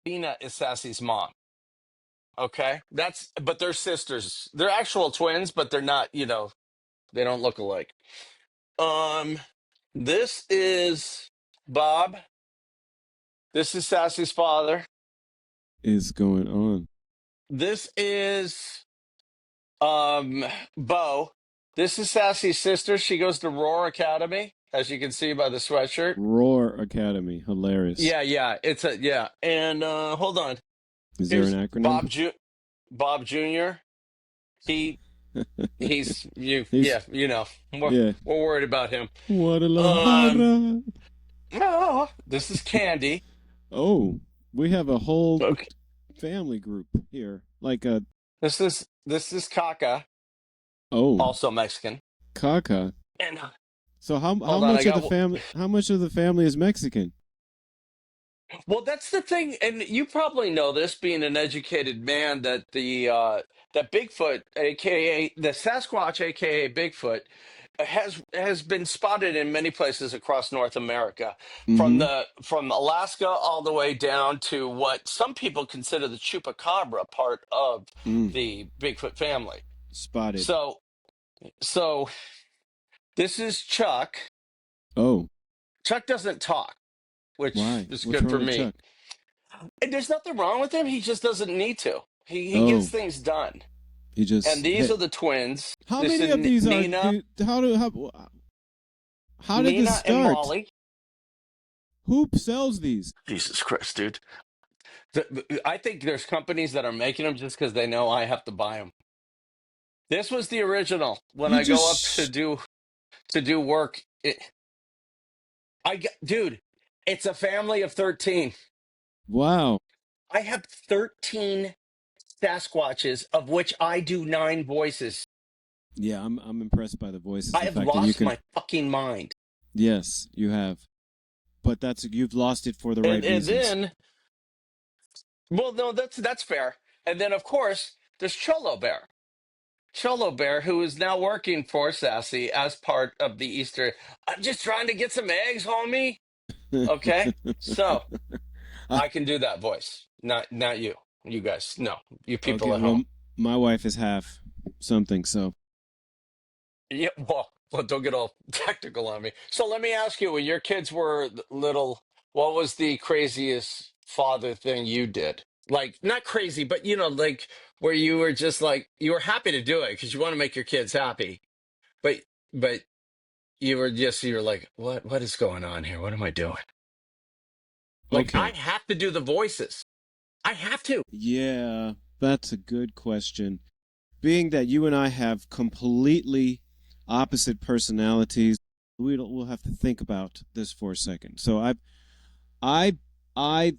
Dina is Sassy's mom. Okay, but they're sisters. They're actual twins, but they're not. They don't look alike. Um, this is Bob. This is Sassy's father. Is going on? This is um Bo. This is Sassy's sister. She goes to Roar Academy, as you can see by the sweatshirt. Roar Academy, hilarious. Yeah, yeah. Yeah. And hold on. Is there an Here's acronym? Bob Jr. He he's you He's yeah, we're, yeah. we're worried about him. Um Guadalajara. oh, this is Candy. Oh, we have a whole Okay. family group here. Like a This is Kaka, oh, also Mexican. caca. And So how hold on, much of the family is Mexican? well, that's the thing, and you probably know this, being an educated man, that that Bigfoot, aka the Sasquatch, aka Bigfoot, has been spotted in many places across North America, Mm-hmm. from Alaska all the way down to what some people consider the chupacabra part of Mm. the Bigfoot family. Spotted. So, so this is Chuck. Oh, Chuck doesn't talk, which why? is What's good wrong for with me. Chuck? And there's nothing wrong with him. He just doesn't need to. He gets Oh, things done. he And just these hit. are the twins. How This many is of these are Nina, do how did this Nina and start? Molly. Who sells these? Jesus Christ, dude. I think there's companies that are making them just because they know I have to buy them. This was the original. When You I go up just to do work, dude, it's a family of 13. wow. I have 13 Sasquatches, of which I do 9 voices. Yeah, I'm impressed by the voices. I The have fact that you lost can my fucking mind. yes, you have. But you've lost it for the right And reasons. then, well, no, that's fair. And then, of course, there's Cholo Bear, who is now working for Sassy as part of the Easter. I'm just trying to get some eggs, homie. Okay, so I can do that voice. Not you, you guys. No, you people Okay, at well, home. my wife is half something, so Yeah, well, don't get all technical on me. So let me ask you: when your kids were little, what was the craziest father thing you did? Like, not crazy, but like where you were just like you were happy to do it because you want to make your kids happy, but but you were like, what is going on here? What am I doing? Like, I okay. have to do the voices. I have to. Yeah, that's a good question. Being that you and I have completely opposite personalities, we'll have to think about this for a second. So I I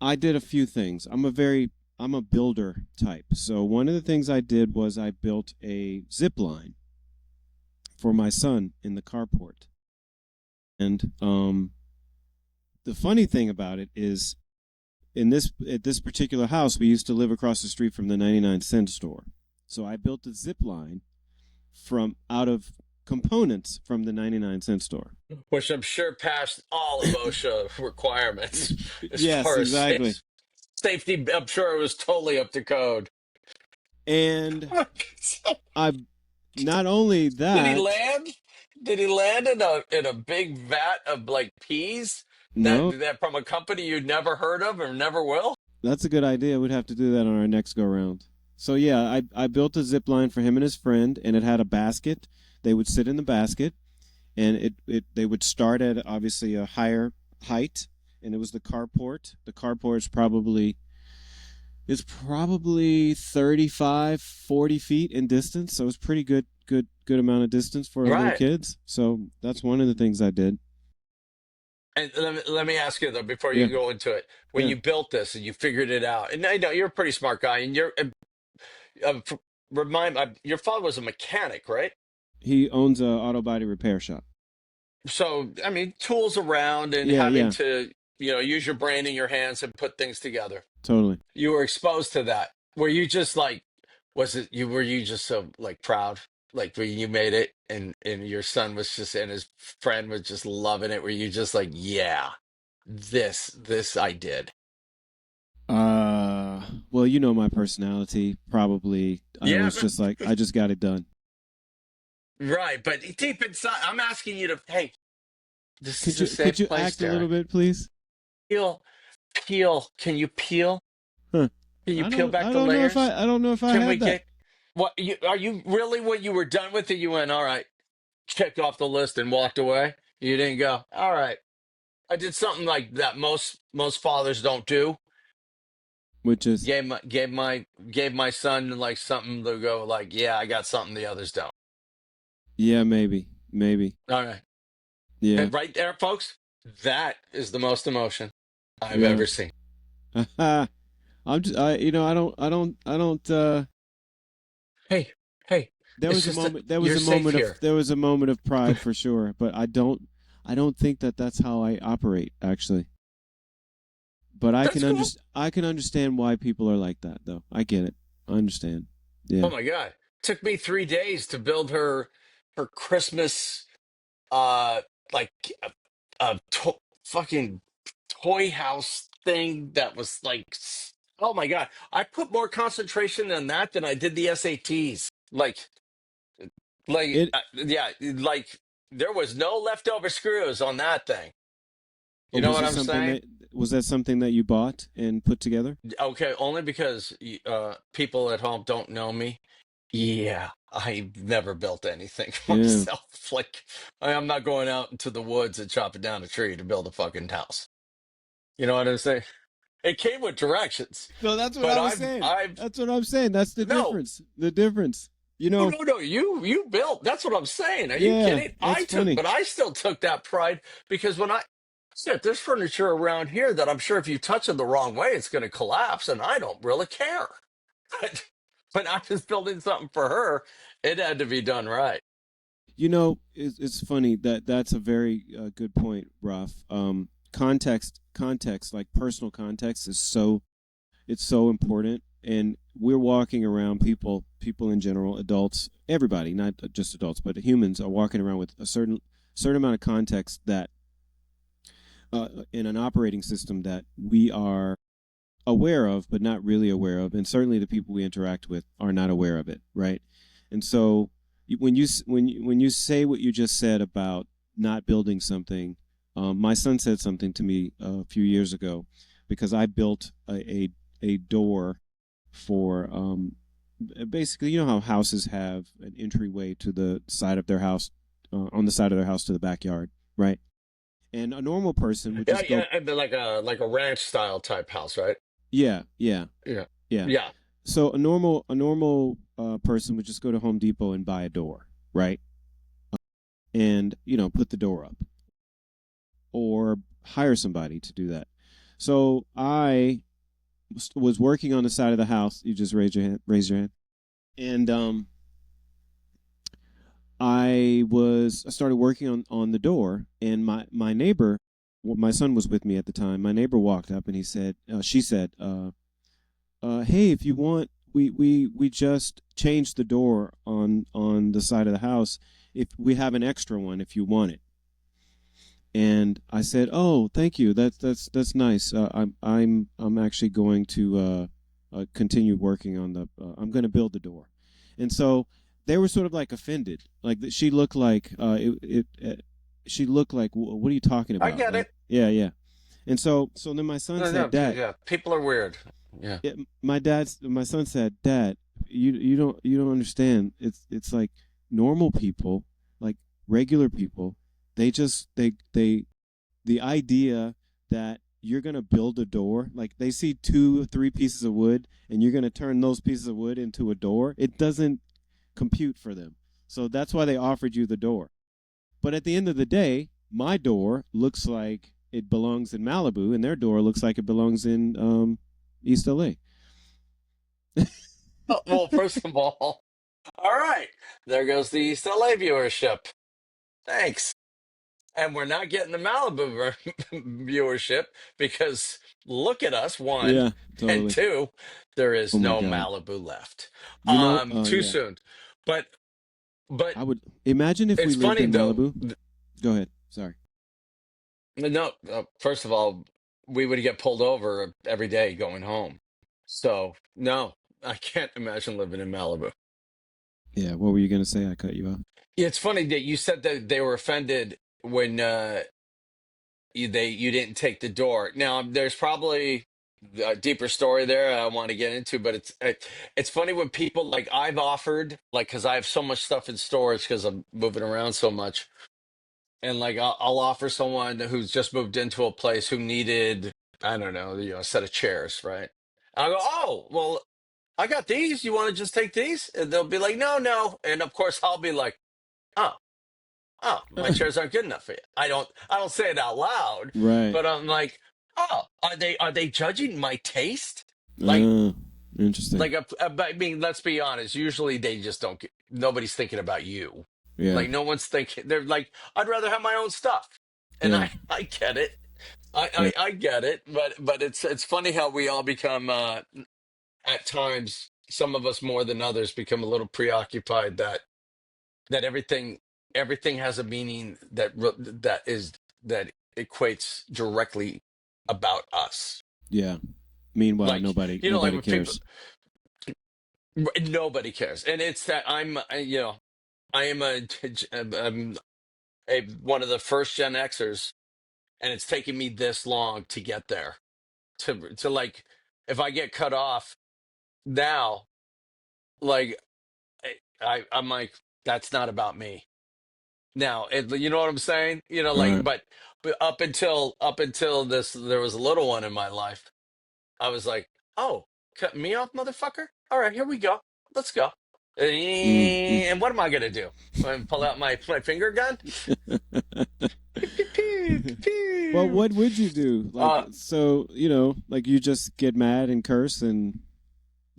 I did a few things. I'm a builder type. So one of the things I did was I built a zip line for my son in the carport. And the funny thing about it is at this particular house we used to live across the street from the 99-cent store. So I built a zip line from out of components from the 99-cent store. Which I'm sure passed all of OSHA requirements as Yes, far as exactly. safety. I'm sure it was totally up to code. And I not only Did he that, land? Did he land in a big vat of like peas no, that from a company you'd never heard of or never will? that's a good idea. We'd have to do that on our next go round. So yeah, I built a zip line for him and his friend, and it had a basket. They would sit in the basket, and it they would start at obviously a higher height, and it was the carport. The carport is probably 35, 40 feet in distance, so it's pretty good amount of distance for little Right. kids. So that's one of the things I did. And let me ask you though, before Yeah, you go into it, when yeah. you built this and you figured it out, and I know you're a pretty smart guy, and your father was a mechanic, right? He owns a auto body repair shop. So, I mean, tools around and Yeah, having yeah, to, use your brain in your hands and put things together. totally. You were exposed to that. Were you just like, were you just so like proud? Like when you made it and your son was just, and his friend was just loving it. Were you just like, yeah, this I did. Well, you know my personality. Probably, I Yeah, was just like, I just got it done. right. But deep inside, I'm asking you to, hey, this is a Could safe you place, act a little Derek. bit, please? Peel, peel. Can you peel? Huh. Can you peel back the layers? I don't know if I Can we had that. get what you are you really when you were done with it, you went, all right, checked off the list and walked away? You didn't go, all right. I did something like that most fathers don't do. Which is, Gave my son like something to go like, yeah, I got something the others don't. yeah, maybe, All right. yeah, And right there, folks, that is the most emotion I've yeah. ever seen. I'm just, I don't. Hey, hey, There it's was a just that moment. you're safe here. There was a moment of pride for sure. But I don't think that that's how I operate actually. But That's cool. I can understand why people are like that though. I get it. I understand. Oh Yeah. my God. Took me 3 days to build her Christmas uh like fucking toy house thing that was like oh my God. I put more concentration in that than I did the SATs. It Yeah, like there was no leftover screws on that thing. You know was what it I'm something saying? that was that something that you bought and put together? Okay, only because people at home don't know me. Yeah, I never built anything for Yeah. myself. Like I'm not going out into the woods and chopping down a tree to build a fucking house. You know what I'm saying? It came with directions, So that's what but I was I've saying. I've That's what I'm saying. That's the no. difference. The difference. You Oh know, no, no, you built. That's what I'm saying. Are you yeah, kidding? it's funny. But I still took that pride because when I said there's furniture around here that I'm sure if you touch it the wrong way, it's going to collapse, and I don't really care. But when I was building something for her, it had to be done right. You know, it's funny that that's a very good point, Raf. Context, like personal context, is so it's so important. And we're walking around people in general, adults, everybody, not just adults, but humans are walking around with a certain amount of context that in an operating system that we are aware of, but not really aware of, and certainly the people we interact with are not aware of it, right? And so when you say what you just said about not building something, my son said something to me a few years ago because I built a door for basically, you know how houses have an entryway to the side of their house, on the side of their house to the backyard, right? And a normal person would Yeah, just go, yeah, and then like a ranch style type house, right? yeah, yeah, Yeah, yeah. yeah. So a normal person would just go to Home Depot and buy a door, right? And put the door up, or hire somebody to do that. So I was working on the side of the house. You just raise your hand, and I started working on the door, and my neighbor, well, my son was with me at the time. My neighbor walked up and she said, hey, if you want, we just changed the door on the side of the house. If we have an extra one, if you want it. And I said, oh, thank you. That's nice. I'm actually going to continue working on the. I'm going to build the door, and so they were sort of like offended. Like she looked like she looked like, what are you talking I about? get Like, it. yeah. And so then my son No, no, said, Dad, yeah. People are weird. Yeah. my son said, Dad, you don't understand. It's like normal people, like regular people, they the idea that you're gonna build a door, like they see two or three pieces of wood and you're gonna turn those pieces of wood into a door, it doesn't compute for them. So that's why they offered you the door. But at the end of the day, my door looks like it belongs in Malibu, and their door looks like it belongs in East LA. Well, first of all right. There goes the East LA viewership. Thanks. And we're not getting the Malibu viewership because look at us, one, Yeah, and totally. two, there Oh is my no god. Malibu left. Too Yeah. soon. But but I would imagine if we it's lived funny in though. Malibu. Go ahead. Sorry. No, first of all, we would get pulled over every day going home. So no, I can't imagine living in Malibu. Yeah, what were you gonna say? I cut you off. Yeah, it's funny that you said that they were offended when you didn't take the door. Now, there's probably a deeper story there I want to get into, but it's funny when people like I've offered like because I have so much stuff in storage because I'm moving around so much, and like I'll offer someone who's just moved into a place who needed I don't know a set of chairs, right? I go, oh well, I got these. You want to just take these? And they'll be like, no, no, and of course I'll be like, oh. Oh, my chairs aren't good enough for you. I don't say it out loud, Right. but I'm like, oh, are they judging my taste? Like Uh, Interesting. but I mean, let's be honest. Usually they just don't nobody's thinking about you. Yeah. Like no one's thinking they're like, I'd rather have my own stuff. And Yeah. I get it. I, Yeah. I, I get it, but it's funny how we all become at times some of us more than others become a little preoccupied that everything has a meaning that equates directly about us. Yeah. Meanwhile, Like like nobody when people cares. nobody cares, and it's that I am I'm a one of the first Gen Xers, and it's taken me this long to get there. To like, if I get cut off now, like I'm like that's not about me. Now, you know what I'm saying? Like, Right. but up until this, there was a little one in my life. I was like, oh, cut me off, motherfucker. All right, here we go. Let's go. Mm, mm. And what am I gonna do? Pull out my finger gun? Pew, pew, pew, pew, Well, pew. what would you do? Like, Uh, so, like you just get mad and curse and,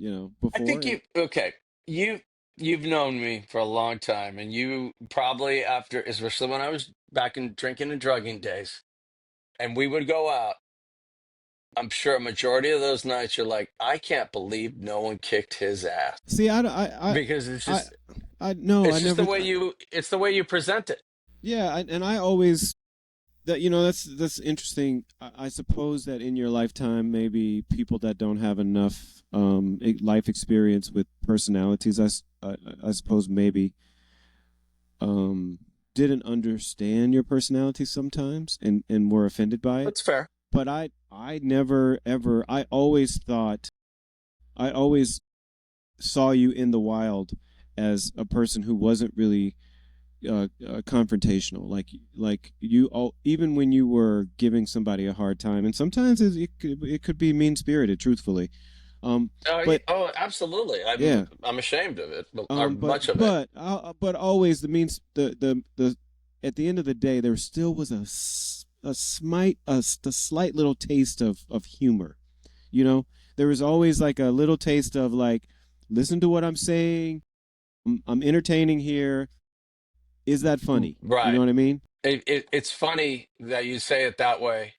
I before think and, okay. You you've known me for a long time, and you probably after, especially when I was back in drinking and drugging days, and we would go out. I'm sure a majority of those nights you're like, I can't believe no one kicked his ass see, because it's I, just no, I it's just the never, way you present it. yeah. And I always, that, that's interesting. I suppose that in your lifetime, maybe people that don't have enough, life experience with personalities, I suppose maybe, um, didn't understand your personality sometimes and were offended by it. That's fair. But I never ever I always thought I always saw you in the wild as a person who wasn't really confrontational. Like you all, even when you were giving somebody a hard time, and sometimes it could be mean spirited, truthfully. Um, Oh, but oh, absolutely. I'm yeah, I'm ashamed of it, or but much of it. but always the means the at the end of the day, there still was a slight little taste of humor. You know, there was always like a little taste of like, listen to what I'm saying. I'm entertaining here. Is that funny? You know Right. what I mean? It's funny that you say it that way.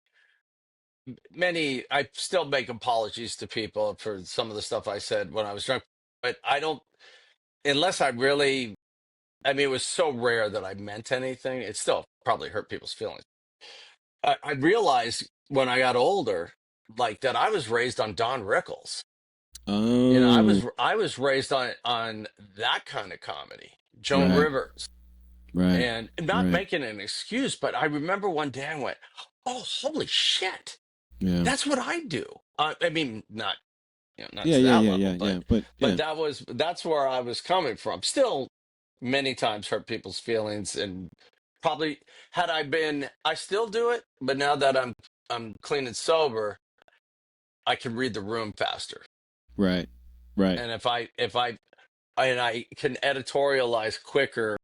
I still make apologies to people for some of the stuff I said when I was drunk, but I don't unless I really. I mean, it was so rare that I meant anything. It still probably hurt people's feelings. I realized when I got older, like that I was raised on Don Rickles. I Oh, was raised on that kind of comedy, Joan right, Rivers, right, and not right. making an excuse, but I remember one day I went, "Oh, holy shit, Yeah, that's what I do." I mean, not yeah, to yeah, that yeah, level, yeah, but yeah. But yeah, that's where I was coming from. Still, many times hurt people's feelings, and probably I still do it, but now that I'm clean and sober, I can read the room faster. right, right, And if I can editorialize quicker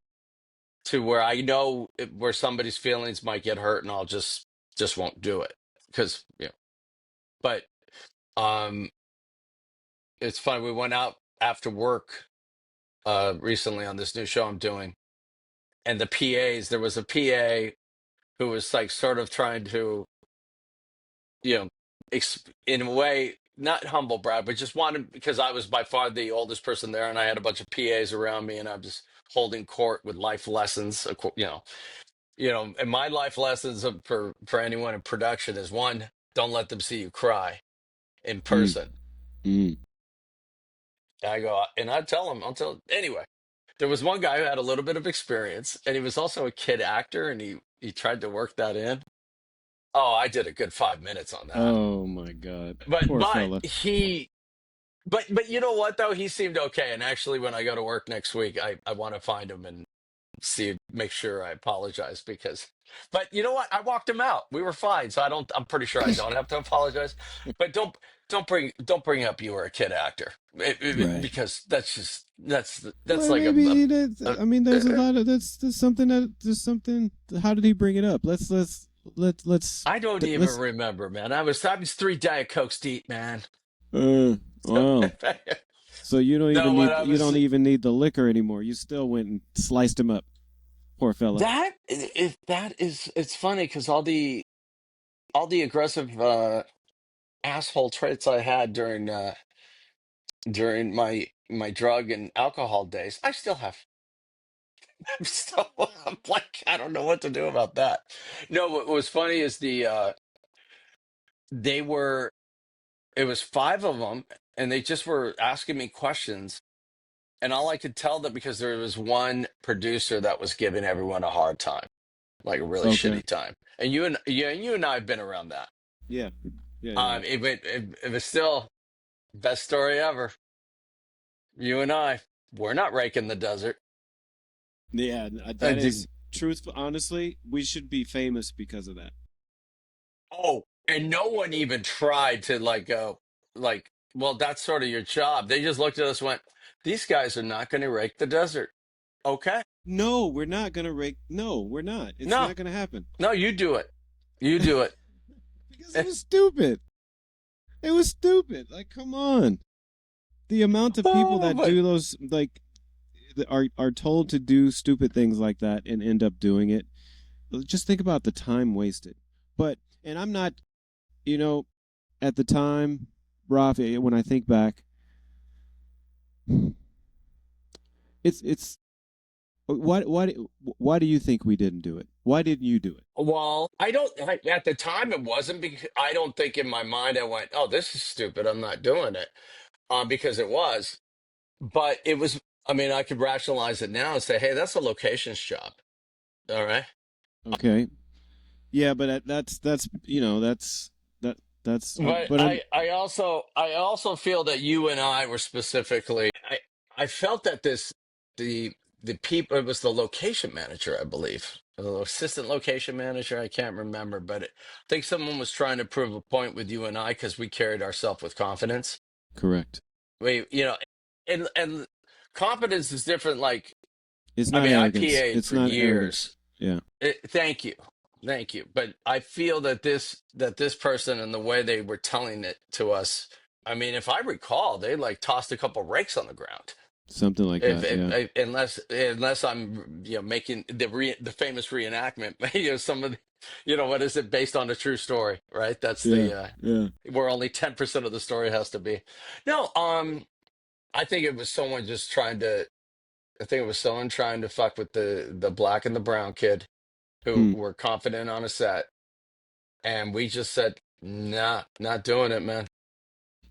to where I know where somebody's feelings might get hurt, and I'll just won't do it because But um, it's funny. We went out after work recently on this new show I'm doing, and the PAs. There was a PA who was like sort of trying to you know, in a way, not humble brag, but just wanted because I was by far the oldest person there, and I had a bunch of PAs around me, and I was holding court with life lessons. And my life lessons for anyone in production is one: don't let them see you cry in mm, person. Mm. I go, and I tell him, anyway. There was one guy who had a little bit of experience, and he was also a kid actor, and he tried to work that in. Oh, I did a good 5 minutes on that. Oh my God. But Poor but fella. he but you know what though? He seemed okay. And actually, when I go to work next week, I want to find him and make sure I apologize because. But you know what? I walked him out. We were fine, so I don't. I'm pretty sure I don't have to apologize. But don't bring up you were a kid actor Right. because that's just that's Well, like maybe that. a I mean, there's a lot of that's something that there's something. How did he bring it up? Let's I don't even let's. remember, man. I was 3 Diet Cokes deep, man. Wow. So No, but I you don't was even need the liquor anymore. You still went and sliced him up. Poor fella. that if that is it's funny because all the aggressive asshole traits I had during my drug and alcohol days, I still have. I'm like, I don't know what to do about that. No, what was funny is they were it was 5 of them, and they just were asking me questions. And all I could tell them because there was one producer that was giving everyone a hard time, like a really Okay. shitty time. And you and I have been around that. Yeah. Yeah. It was still best story ever. You and I, we're not raking the desert. Yeah. That is truthful. Honestly, we should be famous because of that. Oh, and no one even tried to like go like, well, that's sort of your job. They just looked at us, and went, these guys are not going to rake the desert. Okay, No, we're not gonna rake. No, we're not. It's no, not gonna happen no, you do it. You do it. because it was stupid. It was stupid. Like, come on. The amount of people Oh, that but do those are told to do stupid things like that and end up doing it. Just think about the time wasted. But and I'm not, you know, at the time, Rafi, when I think back, it's why do you think we didn't do it? Why didn't you do it? well, at the time it wasn't because I don't think in my mind I went, oh, this is stupid. I'm not doing it. Because it was, but it was. I mean, I could rationalize it now and say, hey, that's a locations job. All right. Okay. Yeah, but that's that that's But but I'm I also feel that you and I were specifically I felt that the the people, it was the location manager, I believe, the assistant location manager, I can't remember, but I think someone was trying to prove a point with you and I because we carried ourselves with confidence. correct. And confidence is different. Like, It's I not mean, I arrogance. PA'd It's for not arrogance. years. Yeah. Thank you. Thank you. But I feel that this person and the way they were telling it to us, I mean, if I recall, they like tossed a couple rakes on the ground. Something like that. Yeah. Unless I'm making the famous reenactment, some of the, what is it based on a true story, right? That's Yeah. Yeah. where only 10% of the story has to be. No, I think it was someone just trying to I think it was someone trying to fuck with the black and the brown kid who Hmm. were confident on a set, and we just said, "Nah, not doing it, man.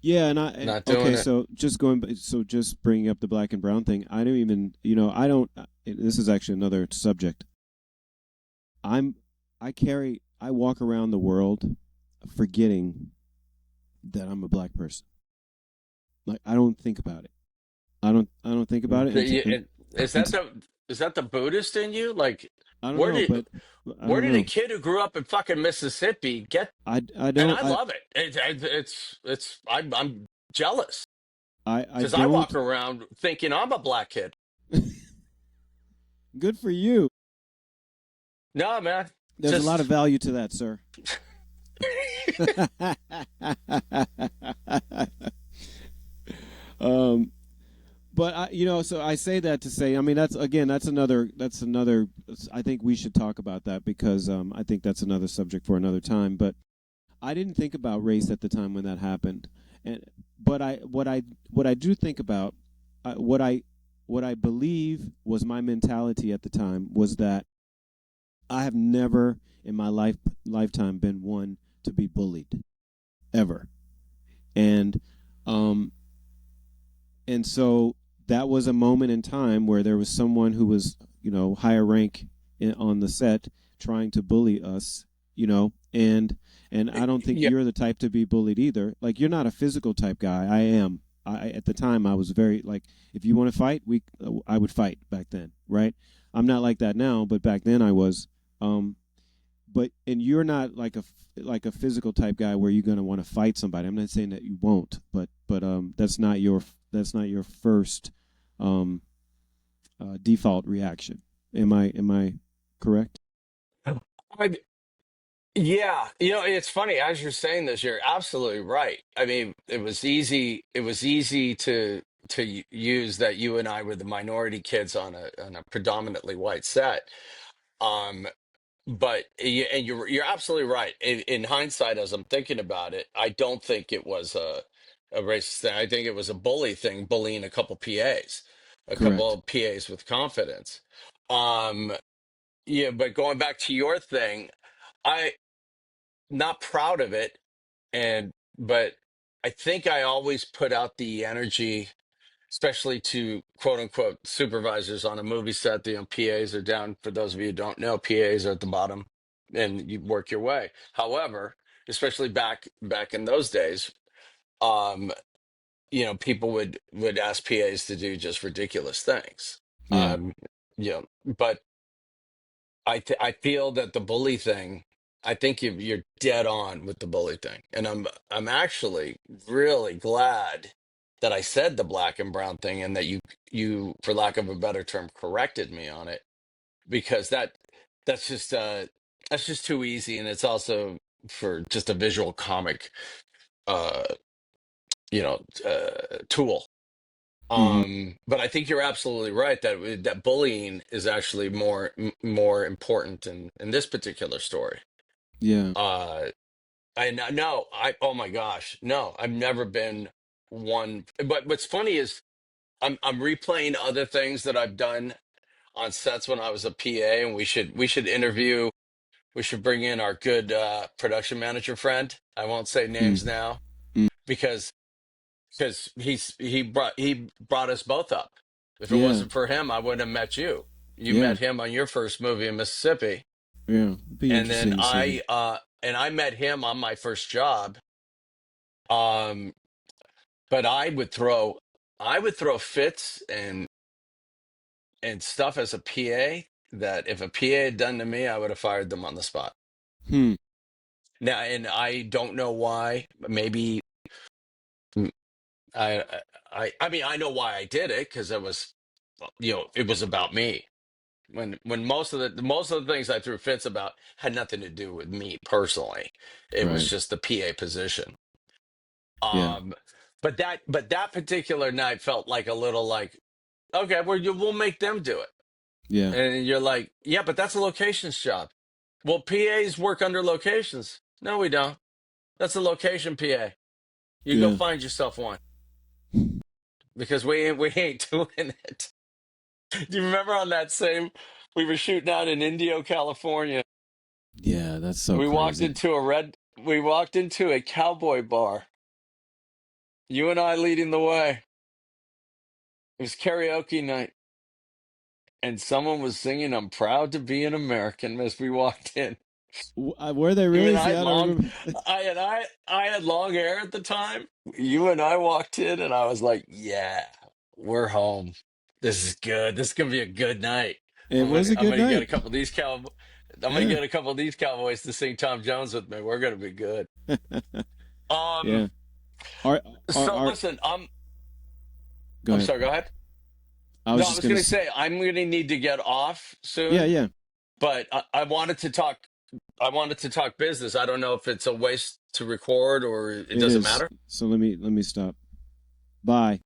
Yeah, Not doing okay, it." so just bringing up the black and brown thing. I don't even, I don't this is actually another subject. I'm I walk around the world forgetting that I'm a black person. Like I don't think about it. I don't think about it Is that the Buddhist in you? Like, I don't where know, did but I where don't did a know. kid who grew up in fucking Mississippi get? I And don't I love it. I'm jealous I because I don't walk around thinking I'm a black kid. good for you. No, man, There's a lot of just value to that, sir. um but so I say that to say, I mean, that's another. I think we should talk about that because I think that's another subject for another time. But I didn't think about race at the time when that happened, and but what I do think about, what I believe was my mentality at the time was that I have never in my lifetime been one to be bullied ever, and Um, and so that was a moment in time where there was someone who was, higher rank on the set trying to bully us, and I don't think Yeah. you're the type to be bullied either. Like, you're not a physical type guy. I am. At the time I was very like, if you want to fight, I would fight back then, right? I'm not like that now, but back then I was. Um, but and you're not like a physical type guy where you're gonna want to fight somebody. I'm not saying that you won't, but that's not your first um, default reaction. Am I correct? I, yeah, it's funny as you're saying this, you're absolutely right. I mean, it was easy to use that you and I were the minority kids on a predominantly white set. Um, and you're absolutely right. In hindsight, as I'm thinking about it, I don't think it was a racist thing. I think it was a bully thing, bullying a couple PAs, a couple Correct. of PAs with confidence. Um, yeah, but going back to your thing, I not proud of it, and but I think I always put out the energy, especially to quote unquote supervisors on a movie set. The PAs are down. For those of you who don't know, PAs are at the bottom, and you work your way. However, especially back in those days, um, people would ask PAs to do just ridiculous things. Yeah. Um, but I feel that the bully thing. I think you're dead on with the bully thing, and I'm actually really glad that I said the black and brown thing, and that you for lack of a better term corrected me on it, because that's just that's just too easy, and it's also for just a visual comic uh tool. Hmm. But I think you're absolutely right that bullying is actually more important in this particular story. Yeah. Uh, no, oh my gosh, no, I've never been one. But what's funny is I'm replaying other things that I've done on sets when I was a PA, and we should bring in our good production manager friend. I won't say names Mm. now Mm. because he brought us both up. If it Yeah. wasn't for him, I wouldn't have met you. You Yeah. met him on your first movie in Mississippi, Yeah. It'd be and then interesting to see. I met him on my first job. Um, but I would throw fits and stuff as a PA that if a PA had done to me, I would have fired them on the spot. Hmm. Now, and I don't know why. Maybe mm, I I mean I know why I did it, because it was about me. When most of the things I threw fits about had nothing to do with me personally. It was Right. just the PA position. Yeah. Um, but that particular night felt like a little like, okay, we'll make them do it. Yeah. And you're like, yeah, but that's a locations job. Well, PAs work under locations. No, we don't. That's a location PA. You go Yeah. find yourself one, because we ain't doing it. Do you remember on that same? We were shooting out in Indio, California. Yeah. That's so We walked crazy. into a red. We walked into a cowboy bar. You and I leading the way. It was karaoke night, and someone was singing "I'm proud to be an American" as we walked in. Were they You really? and I See, had I don't long, remember. I had long hair at the time. You and I walked in, and I was like, "Yeah, we're home. This is good. This is gonna be a good night. It I'm was gonna a I'm good gonna get night. a couple of these I'm gonna Yeah. get a couple of these cowboys to sing Tom Jones with me. We're gonna be good." Um. Yeah. Are are So are listen, Go I'm ahead. sorry. Go ahead. I No, was I just was gonna. gonna say I'm gonna need to get off Yeah. soon, Yeah. but I wanted to talk. I wanted to talk business. I don't know if it's a waste to record or it It doesn't is. matter. So let me stop. Bye.